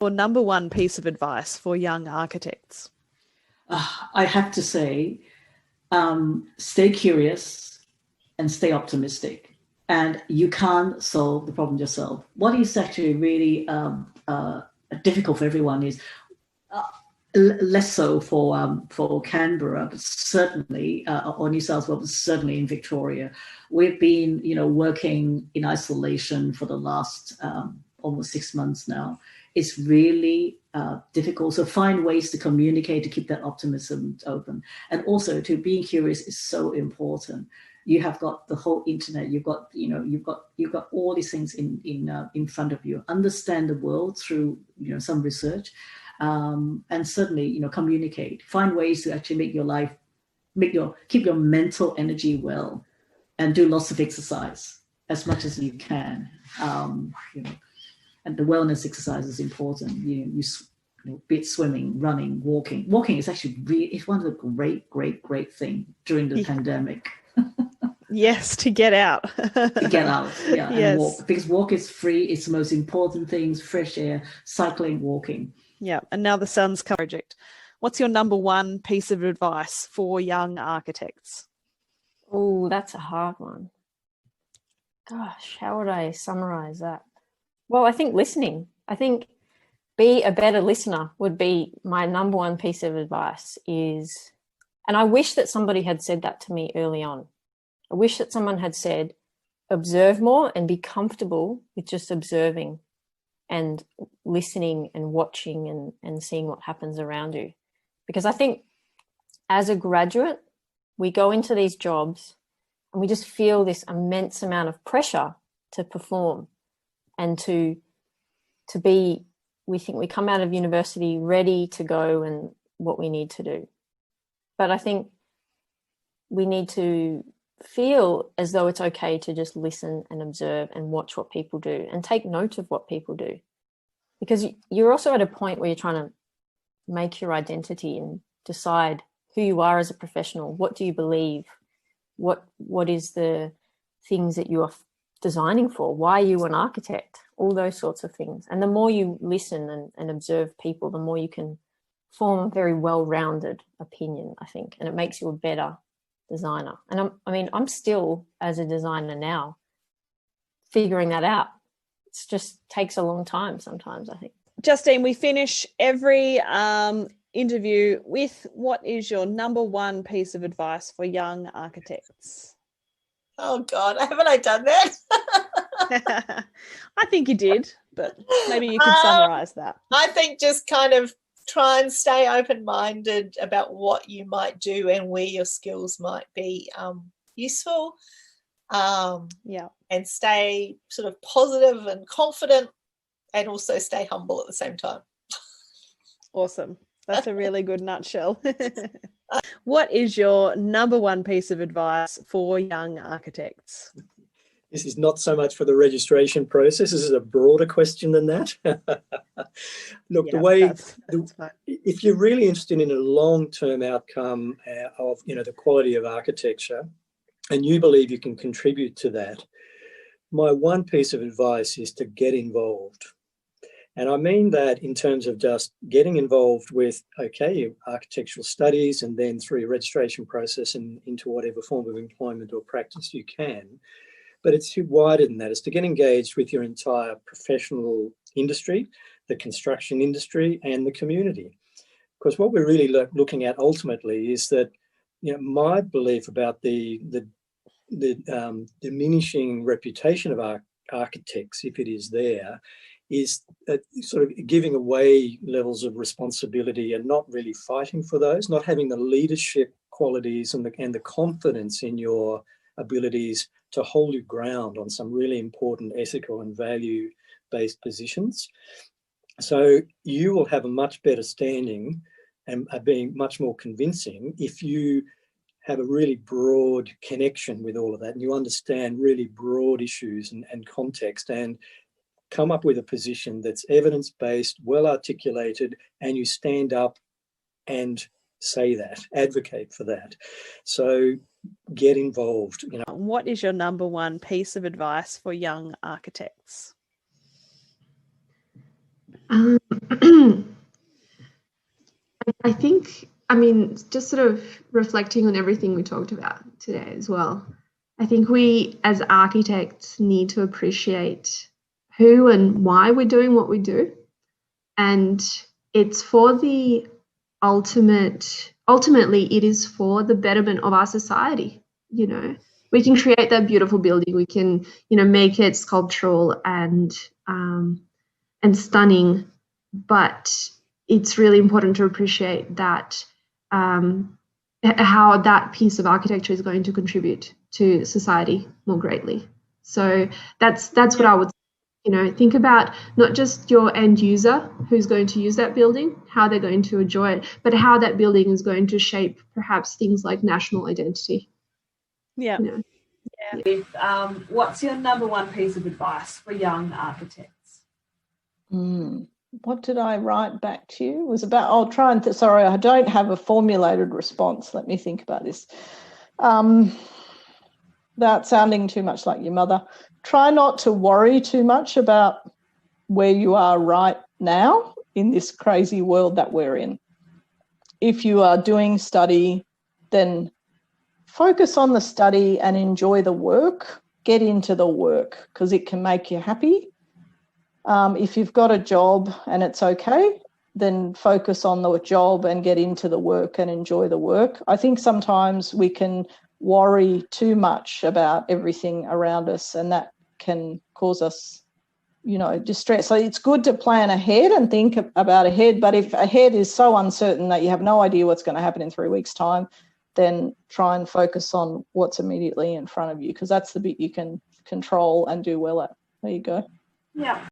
Or number one piece of advice for young architects? I have to say, stay curious and stay optimistic. And you can't solve the problem yourself. What is actually really difficult for everyone is less so for Canberra, but certainly, or New South Wales, but certainly in Victoria. We've been, working in isolation for the last almost 6 months now. It's really difficult. So find ways to communicate, to keep that optimism open. And also to being curious is so important. You have got the whole internet. You've got all these things in front of you. Understand the world through, some research. And certainly, communicate, find ways to actually make your life, keep your mental energy well, and do lots of exercise as much as you can. And the wellness exercise is important. Be it swimming, running, walking. Walking is actually it's one of the great thing during the pandemic. Yes, to get out. To get out, yeah, yes. And walk, because walk is free. It's the most important things: fresh air, cycling, walking. Yeah, and now the sun's come. Project. What's your number one piece of advice for young architects? Oh, that's a hard one. Gosh, how would I summarize that? Well, I think listening. I think be a better listener would be my number one piece of advice is, and I wish that somebody had said that to me early on. I wish that someone had said, observe more and be comfortable with just observing and listening and watching and seeing what happens around you. Because I think as a graduate, we go into these jobs and we just feel this immense amount of pressure to perform and to be, we think we come out of university ready to go and what we need to do. But I think we need to feel as though it's okay to just listen and observe and watch what people do and take note of what people do. Because you're also at a point where you're trying to make your identity and decide who you are as a professional. What do you believe? What is the things that you are designing for? Why are you an architect? All those sorts of things. And the more you listen and observe people, the more you can form a very well-rounded opinion, I think, and it makes you a better designer. And I'm still, as a designer now, figuring that out. It just takes a long time sometimes, I think. Justine, we finish every interview with, what is your number one piece of advice for young architects? Oh God, haven't I done that? I think you did, but maybe you could summarize that. I think just kind of try and stay open-minded about what you might do and where your skills might be useful. And stay sort of positive and confident, and also stay humble at the same time. Awesome. That's a really good nutshell. What is your number one piece of advice for young architects? This is not so much for the registration process. This is a broader question than that. Look, if you're really interested in a long-term outcome of, the quality of architecture, and you believe you can contribute to that, my one piece of advice is to get involved. And I mean that in terms of just getting involved with, your architectural studies, and then through your registration process and into whatever form of employment or practice you can. But it's wider than that. It's to get engaged with your entire professional industry, the construction industry, and the community. Because what we're really looking at ultimately is that, my belief about the diminishing reputation of architects, if it is there, is sort of giving away levels of responsibility and not really fighting for those, not having the leadership qualities and the confidence in your abilities to hold your ground on some really important ethical and value-based positions. So you will have a much better standing and being much more convincing if you have a really broad connection with all of that, and you understand really broad issues and context, and come up with a position that's evidence-based, well articulated, and you stand up and say that, advocate for that. So get involved. What is your number one piece of advice for young architects? I think, just sort of reflecting on everything we talked about today as well, I think we as architects need to appreciate who and why we're doing what we do. And it's for the ultimately, it is for the betterment of our society. We can create that beautiful building. We can, make it sculptural and stunning, but it's really important to appreciate that how that piece of architecture is going to contribute to society more greatly. So that's what I would think about, not just your end user who's going to use that building, how they're going to enjoy it, but how that building is going to shape perhaps things like national identity. Yeah. What's your number one piece of advice for young architects? What did I write back to you? It was about, I'll try and, sorry, I don't have a formulated response. Let me think about this. Without sounding too much like your mother, try not to worry too much about where you are right now in this crazy world that we're in. If you are doing study, then focus on the study and enjoy the work. Get into the work because it can make you happy. If you've got a job and it's okay, then focus on the job and get into the work and enjoy the work. I think sometimes we can worry too much about everything around us, and that can cause us, distress. So it's good to plan ahead and think about ahead, but if ahead is so uncertain that you have no idea what's going to happen in 3 weeks' time, then try and focus on what's immediately in front of you, because that's the bit you can control and do well at. There you go. Yeah.